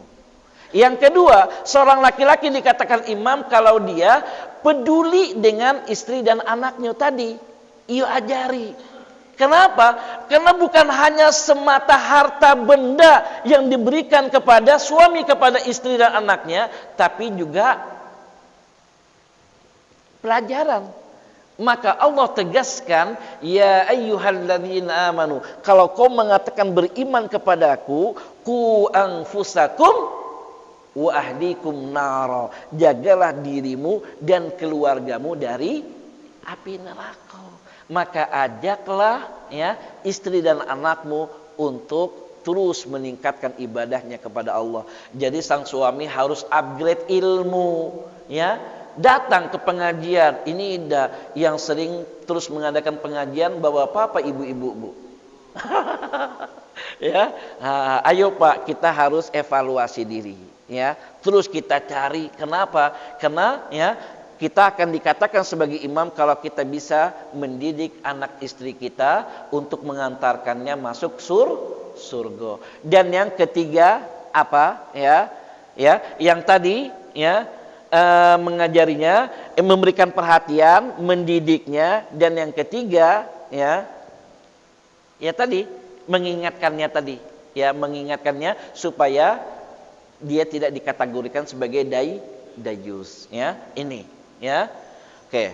Yang kedua, seorang laki-laki dikatakan imam kalau dia peduli dengan istri dan anaknya tadi. Ia ajari. Kenapa? Karena bukan hanya semata harta benda yang diberikan kepada suami kepada istri dan anaknya, tapi juga pelajaran. Maka Allah tegaskan, ya ayyuhalladzina amanu, kalau kau mengatakan beriman kepadaku, qu anfusakum wa ahlikum nara, jagalah dirimu dan keluargamu dari api neraka. Maka ajaklah ya istri dan anakmu untuk terus meningkatkan ibadahnya kepada Allah. Jadi sang suami harus upgrade ilmu, ya. Datang ke pengajian. Ini yang sering terus mengadakan pengajian bapak-bapak, ibu-ibu, Bu. Ya, ayo Pak, kita harus evaluasi diri, ya. Terus kita cari kenapa? Karena ya kita akan dikatakan sebagai imam kalau kita bisa mendidik anak istri kita untuk mengantarkannya masuk surga. Dan yang ketiga apa? Ya, yang tadi ya. Mengajarinya, memberikan perhatian, mendidiknya, dan yang ketiga ya tadi mengingatkannya supaya dia tidak dikategorikan sebagai dayus, ya. Ini ya. Oke.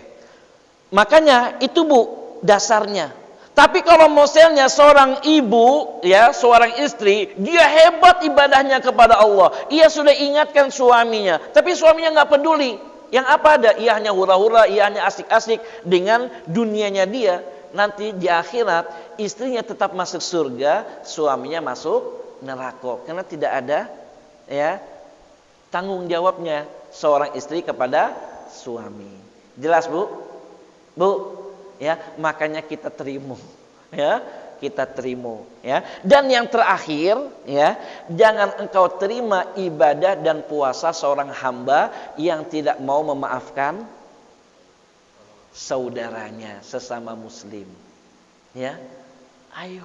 Makanya itu Bu dasarnya. Tapi kalau misalnya seorang ibu, ya, seorang istri, dia hebat ibadahnya kepada Allah. Ia sudah ingatkan suaminya, tapi suaminya nggak peduli. Yang apa ada? Ia hanya hura-hura, ia hanya asik-asik dengan dunianya dia. Nanti di akhirat, istrinya tetap masuk surga, suaminya masuk neraka. Karena tidak ada ya tanggung jawabnya seorang istri kepada suami. Jelas, Bu? Bu? Ya, makanya kita terima, ya, ya. Dan yang terakhir, ya, jangan engkau terima ibadah dan puasa seorang hamba yang tidak mau memaafkan saudaranya sesama muslim, ya. Ayo,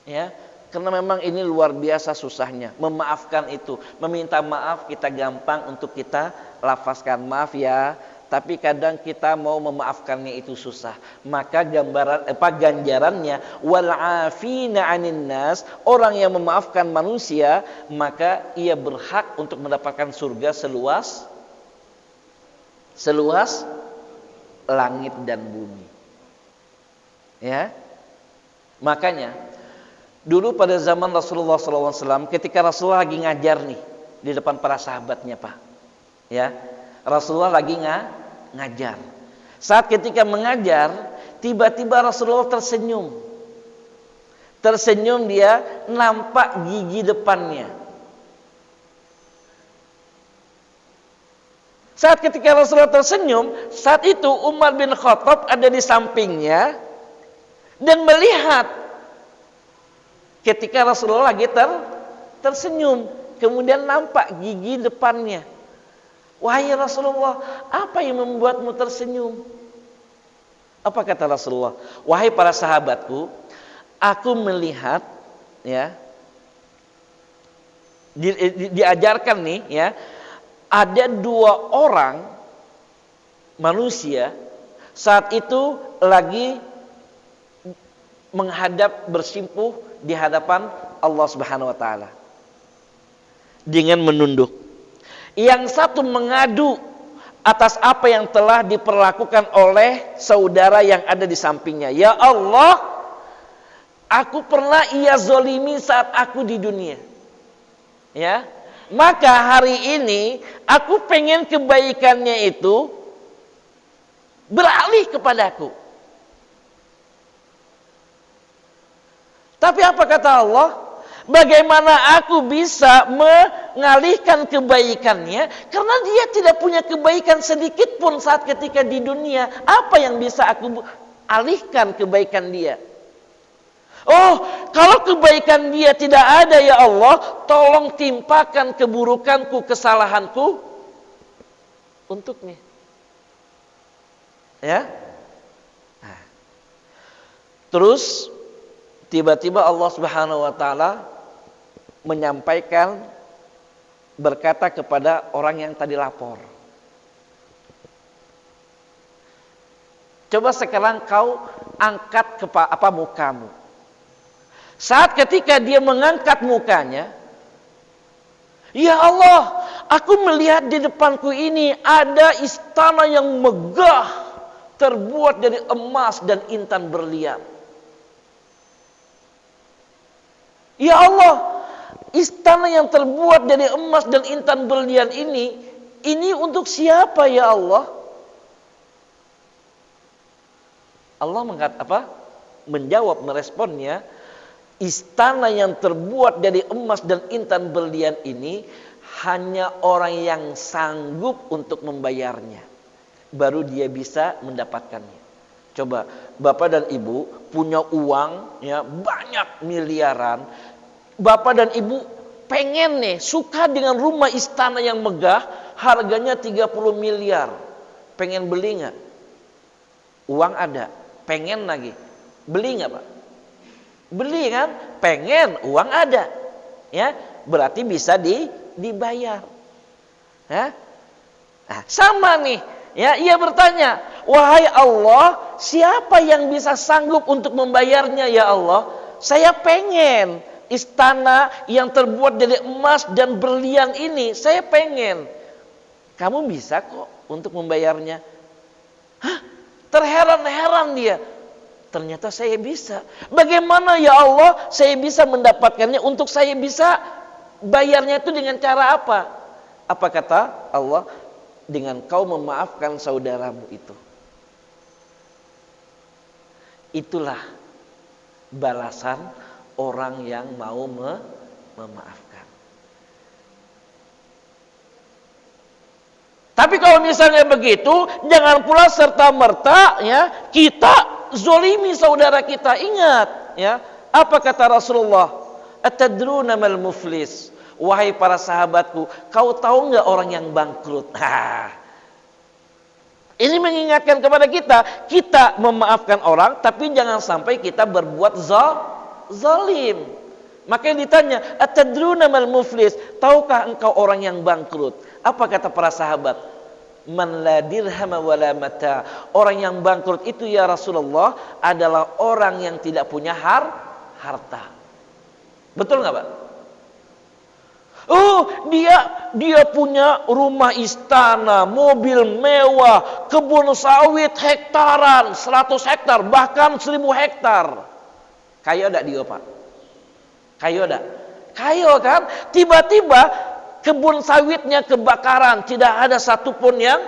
ya, karena memang ini luar biasa susahnya memaafkan itu. Meminta maaf kita gampang untuk kita lafazkan, maaf ya. Tapi kadang kita mau memaafkannya itu susah. Maka ganjarannya wal afina 'anin nas, orang yang memaafkan manusia, maka ia berhak untuk mendapatkan surga seluas langit dan bumi. Ya. Makanya dulu pada zaman Rasulullah SAW, ketika Rasulullah lagi ngajar nih di depan para sahabatnya, Pak. Ya. Rasulullah lagi ngajar. Saat ketika mengajar, tiba-tiba Rasulullah tersenyum. Tersenyum, dia nampak gigi depannya. Saat ketika Rasulullah tersenyum, saat itu Umar bin Khattab ada di sampingnya, dan melihat ketika Rasulullah lagi tersenyum, kemudian nampak gigi depannya. Wahai Rasulullah, apa yang membuatmu tersenyum? Apa kata Rasulullah? Wahai para sahabatku, aku melihat, ya, diajarkan nih, ya, ada 2 orang manusia saat itu lagi menghadap bersimpuh di hadapan Allah Subhanahu wa taala dengan menunduk. Yang satu mengadu atas apa yang telah diperlakukan oleh saudara yang ada di sampingnya. Ya Allah, aku pernah ia zolimi saat aku di dunia. Ya, maka hari ini aku pengen kebaikannya itu beralih kepadaku. Tapi apa kata Allah? Bagaimana aku bisa mengalihkan kebaikannya? Karena dia tidak punya kebaikan sedikit pun saat ketika di dunia. Apa yang bisa aku alihkan kebaikan dia? Oh, kalau kebaikan dia tidak ada ya Allah, tolong timpakan keburukanku, kesalahanku untuknya. Ya. Nah. Terus tiba-tiba Allah Subhanahu wa taala menyampaikan, berkata kepada orang yang tadi lapor. Coba sekarang kau angkat mukamu. Saat ketika dia mengangkat mukanya, ya Allah, aku melihat di depanku ini ada istana yang megah, terbuat dari emas dan intan berlian. Ya Allah, istana yang terbuat dari emas dan intan berlian ini untuk siapa ya Allah? Allah menjawab, meresponnya, istana yang terbuat dari emas dan intan berlian ini hanya orang yang sanggup untuk membayarnya, baru dia bisa mendapatkannya. Coba Bapak dan Ibu punya uang, ya, banyak miliaran. Bapak dan Ibu pengen nih, suka dengan rumah istana yang megah, harganya 30 miliar. Pengen beli nggak? Uang ada, pengen lagi. Beli nggak Pak? Beli kan? Pengen, uang ada. Ya, berarti bisa dibayar. Ya? Nah, sama nih. Ya, ia bertanya, wahai Allah, siapa yang bisa sanggup untuk membayarnya ya Allah? Saya pengen istana yang terbuat dari emas dan berlian ini, saya pengen. Kamu bisa kok untuk membayarnya. Hah? Terheran-heran dia. Ternyata saya bisa. Bagaimana ya Allah saya bisa mendapatkannya? Untuk saya bisa bayarnya itu dengan cara apa? Apa kata Allah? Dengan kau memaafkan saudaramu itu. Itulah balasan orang yang mau memaafkan. Tapi kalau misalnya begitu, jangan pula serta-merta ya kita zolimi saudara kita. Ingat ya, apa kata Rasulullah? Atadruna mal muflis? Wahai para sahabatku, kau tahu nggak orang yang bangkrut? Ini mengingatkan kepada kita memaafkan orang, tapi jangan sampai kita berbuat zalim. Makanya ditanya, atadruna mal muflis? Tahukah engkau orang yang bangkrut? Apa kata para sahabat? Man la dirham wa la mata. Orang yang bangkrut itu ya Rasulullah adalah orang yang tidak punya harta. Betul nggak Pak? Oh, dia punya rumah istana, mobil mewah, kebun sawit hektaran, 100 hektar, bahkan 1000 hektar. Kaya enggak dia, Pak? Kaya enggak? Kaya kan? Tiba-tiba kebun sawitnya kebakaran, tidak ada satupun yang,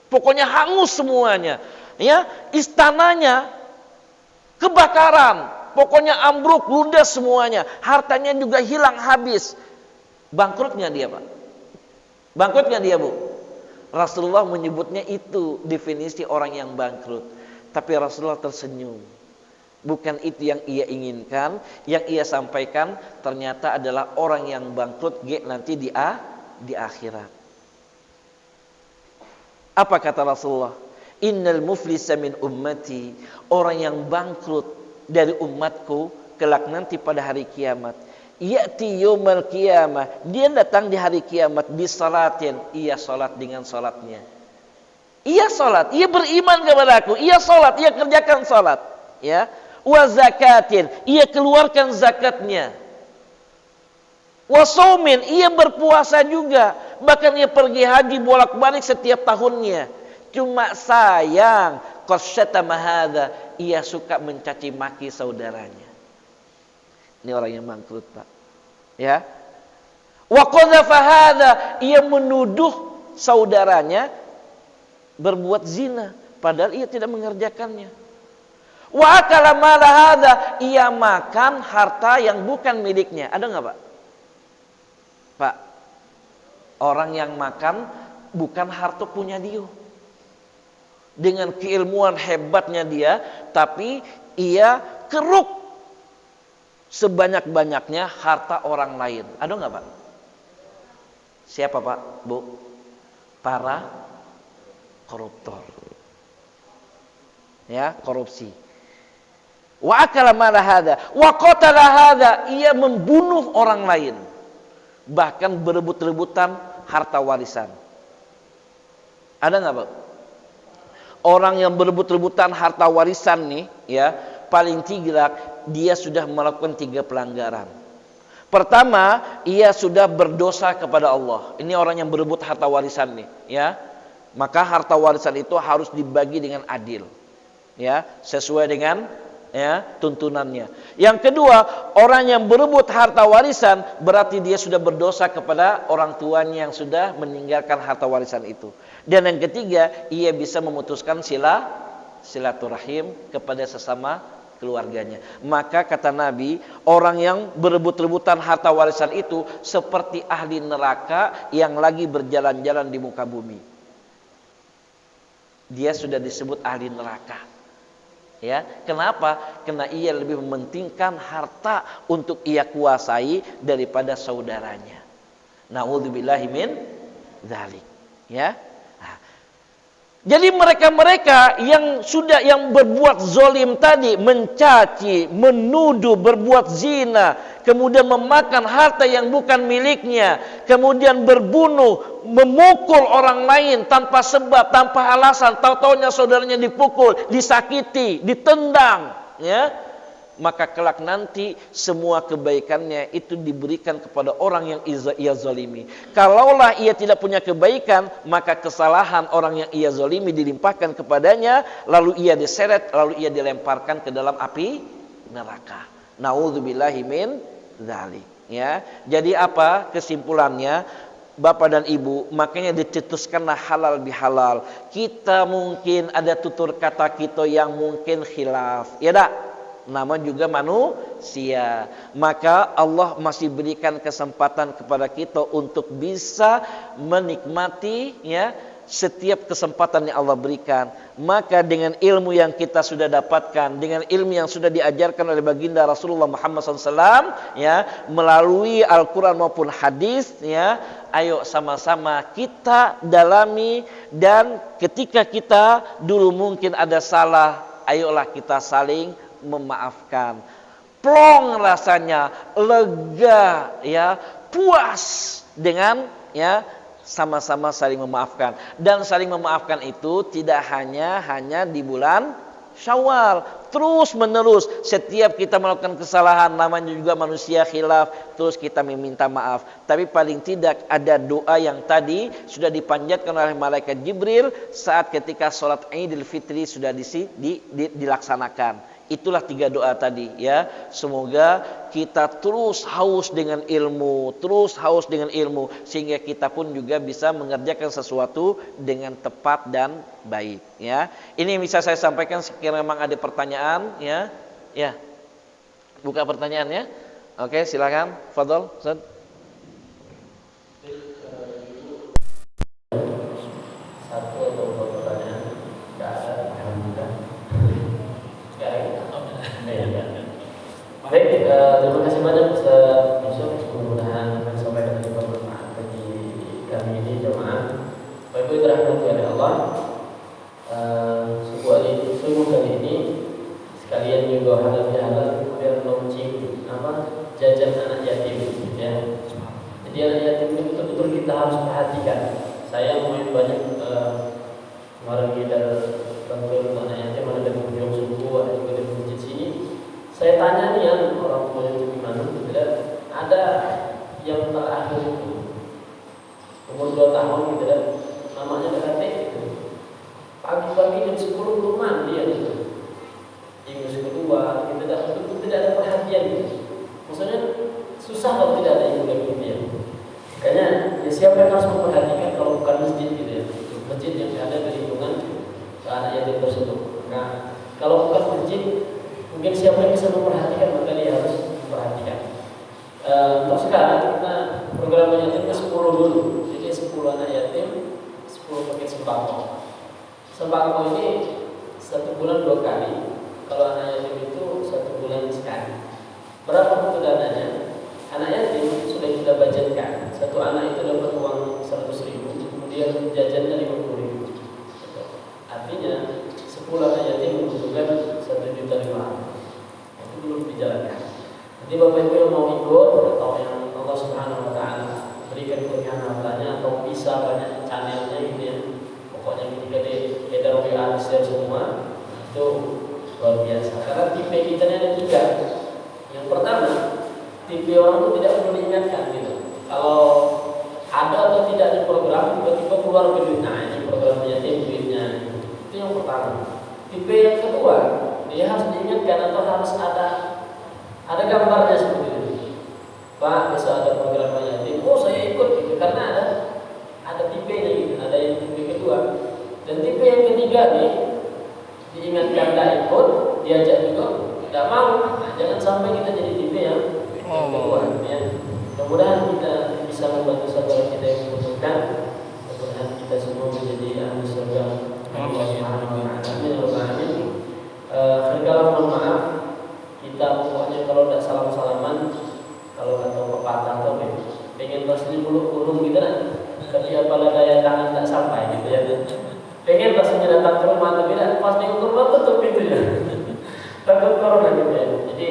pokoknya hangus semuanya. Ya, istananya kebakaran, pokoknya ambruk, ludes semuanya. Hartanya juga hilang habis. Bangkrutnya dia, Pak? Bangkrutnya dia, Bu? Rasulullah menyebutnya itu definisi orang yang bangkrut. Tapi Rasulullah tersenyum. Bukan itu yang ia inginkan. Yang ia sampaikan ternyata adalah orang yang bangkrut nanti di akhirat. Apa kata Rasulullah? Innal muflisa min ummati, orang yang bangkrut dari umatku kelak nanti pada hari kiamat. Ya'ti yaumal qiyamah, dia datang di hari kiamat bisalatin, ia salat dengan salatnya. Ia salat, ia beriman kepada aku, ia salat, ia kerjakan salat, ya. Wa zakatin, ia keluarkan zakatnya. Wa saumin, ia berpuasa juga, bahkan ia pergi haji bolak-balik setiap tahunnya. Cuma sayang, qasyatama hadza, ia suka mencaci maki saudaranya. Ini orang yang bangkrut, Pak. Ya. Wa qadhafa hadza, ia menuduh saudaranya berbuat zina padahal ia tidak mengerjakannya. Wa akala mala hadza, ia makan harta yang bukan miliknya. Ada enggak, Pak? Pak, orang yang makan bukan harta punya dia. Dengan keilmuan hebatnya dia, tapi ia keruk sebanyak-banyaknya harta orang lain. Ada enggak, Pak? Siapa, Pak? Bu? Para koruptor. Ya, korupsi. Wa akala mala hadza wa qatala hadza, ia membunuh orang lain. Bahkan berebut-rebutan harta warisan. Ada enggak, Pak? Orang yang berebut-rebutan harta warisan nih, ya, paling tidak dia sudah melakukan 3 pelanggaran. Pertama, ia sudah berdosa kepada Allah. Ini orang yang berebut harta warisan nih, ya. Maka harta warisan itu harus dibagi dengan adil, ya, sesuai dengan tuntunannya. Yang kedua, orang yang berebut harta warisan berarti dia sudah berdosa kepada orang tuanya yang sudah meninggalkan harta warisan itu. Dan yang ketiga, ia bisa memutuskan silaturahim kepada sesama keluarganya. Maka kata Nabi, orang yang berebut-rebutan harta warisan itu seperti ahli neraka yang lagi berjalan-jalan di muka bumi. Dia sudah disebut ahli neraka. Ya, kenapa? Karena ia lebih mementingkan harta untuk ia kuasai daripada saudaranya. Na'udzubillahi min dzalik. Ya. Jadi mereka-mereka yang berbuat zolim tadi, mencaci, menuduh, berbuat zina, kemudian memakan harta yang bukan miliknya, kemudian berbunuh, memukul orang lain tanpa sebab, tanpa alasan, tahu-taunya saudaranya dipukul, disakiti, ditendang, ya. Maka kelak nanti semua kebaikannya itu diberikan kepada orang yang ia zalimi. Kalaulah ia tidak punya kebaikan, maka kesalahan orang yang ia zalimi dilimpahkan kepadanya, lalu ia diseret, lalu ia dilemparkan ke dalam api neraka. Na'udzubillahi min dzalik. Ya. Jadi apa kesimpulannya? Bapak dan Ibu, makanya dicetuskanlah halal bihalal. Kita mungkin ada tutur kata kita yang mungkin khilaf. Ya tak? Nama juga manusia. Maka Allah masih berikan kesempatan kepada kita untuk bisa menikmati, ya, setiap kesempatan yang Allah berikan. Maka dengan ilmu yang kita sudah dapatkan, dengan ilmu yang sudah diajarkan oleh baginda Rasulullah Muhammad SAW, ya, melalui Al-Quran maupun hadis, ya, ayo sama-sama kita dalami. Dan ketika kita dulu mungkin ada salah, ayolah kita saling memaafkan. Plong rasanya, lega, ya, puas dengan, ya, sama-sama saling memaafkan. Dan saling memaafkan itu tidak hanya di bulan Syawal, terus menerus. Setiap kita melakukan kesalahan, namanya juga manusia khilaf, terus kita meminta maaf. Tapi paling tidak ada doa yang tadi sudah dipanjatkan oleh malaikat Jibril saat ketika sholat Idul Fitri sudah dilaksanakan. Itulah 3 doa tadi, ya. Semoga kita terus haus dengan ilmu, sehingga kita pun juga bisa mengerjakan sesuatu dengan tepat dan baik, ya. Ini yang bisa saya sampaikan. Sekiranya memang ada pertanyaan, ya. Ya. Buka pertanyaan, ya. Oke, silakan. Fadhol, Ustaz. Satu atau dua pertanyaan? Enggak ada, alhamdulillah. Sekarang kita Baik, terima kasih banyak Ustaz Yusuf. Mudah-mudahan apa yang disampaikan tadi bermanfaat bagi kami ini jemaah. Bapak Ibu dirahmati oleh Allah. Subuh kali ini sekalian juga halal kemudian launching jajan anak yatim, ya. Jadi anak yatim itu betul-betul kita harus perhatikan. Saya main banyak kemarin kita bantu anak yatim, ada dari ujung suku, ada juga dari masjid sini. Saya tanya nih yang orang tuanya itu gimana, tidak ada yang terakhir itu umur 2 tahun gitu kan, namanya DKT gitu. Pagi-pagi jam 10 belum mandi ya gitu. Ingus kedua, tidak ada perhatian gitu. Maksudnya susah kalau tidak ada ibu dan ibu ya. Makanya ya siapa yang harus memperhatikan kalau bukan masjid gitu ya. Masjid yang ada di lingkungan anak yatim tersebut. Nah, kalau bukan masjid, mungkin siapa yang bisa memperhatikan, maka dia harus memperhatikan. Untuk sekarang kita program yatimnya 10 dulu. Jadi 10 anak yatim, 10 paket sembako. Sembako ini 1 bulan 2 kali. Kalau anak yatim itu 1 bulan sekali. Berapa itu dananya? Anak yatim sudah kita budgetkan. 1 anak itu dapat uang 100.000, kemudian jajannya 50.000. Artinya 10 anak yatim membutuhkan 1.500.000. Itu belum dijalankan. Jadi Bapak Ibu yang mau ikut atau yang Allah Subhanahu Wa Taala berikan kelebihan hartanya atau bisa banyak channelnya gitu ya. Pokoknya ketika diedar WA share semua itu luar biasa. Karena tipe kita ini ada 3. Yang pertama, tipe orang itu tidak perlu diingatkan gitu. Kalau ada atau tidak di program tiba-tiba keluar ke duit, nah ini programnya duitnya. Itu yang pertama. Tipe yang kedua, dia harus diingatkan atau harus ada gambarnya seperti itu. Pak, besok ada program yatim. Oh, saya ikut gitu karena ada tipenya gitu. Ada yang tipe kedua. Dan tipe yang ketiga nih diingatkan tidak ikut, diajak juga tidak mau. Nah, jangan sampai kita jadi tipe yang kedua ya. Mudah-mudahan kita bisa membantu saudara kita yang membutuhkan. Mudah-mudahan kita semua menjadi ahli surga. Allah Subhanahu wa taala. Amin. Kalau mohon maaf, kita pokoknya kalau tidak salam-salaman, kalau kata pepatah tuh pengen rasanya buluk-bulung gitu kan. Tapi apalah daya tangan tak sampai gitu ya. Pengen rasanya datang ke rumah tapi tidak pas di rumah tutup pintunya. Takut corona gitu ya. Jadi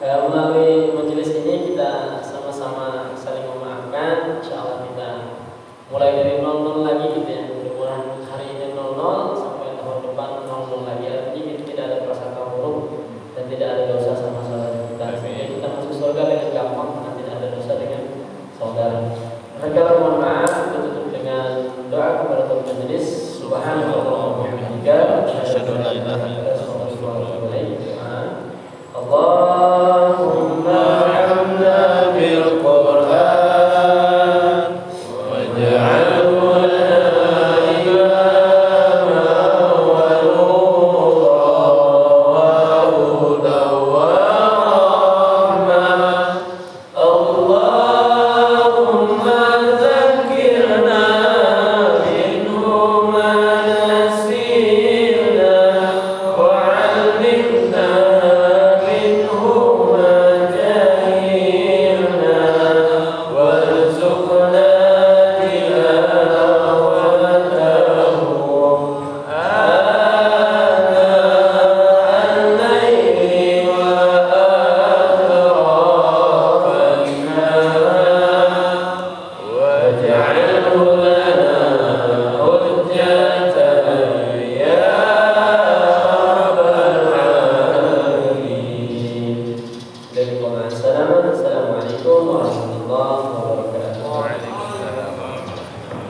melalui majelis ini kita sama-sama saling memaafkan. Insyaallah kita mulai dari 00 lagi gitu ya. Mudah-mudahan hari ini 00 sampai tahun depan 00 lagi. Artinya kita tidak ada prasangka buruk dan tidak ada dosa sama saudara kita. Sehingga kita masuk surga dengan gampang karena tidak ada dosa dengan saudara. Mohon maaf, kita tutup dengan doa kepada majelis. Subhanallah.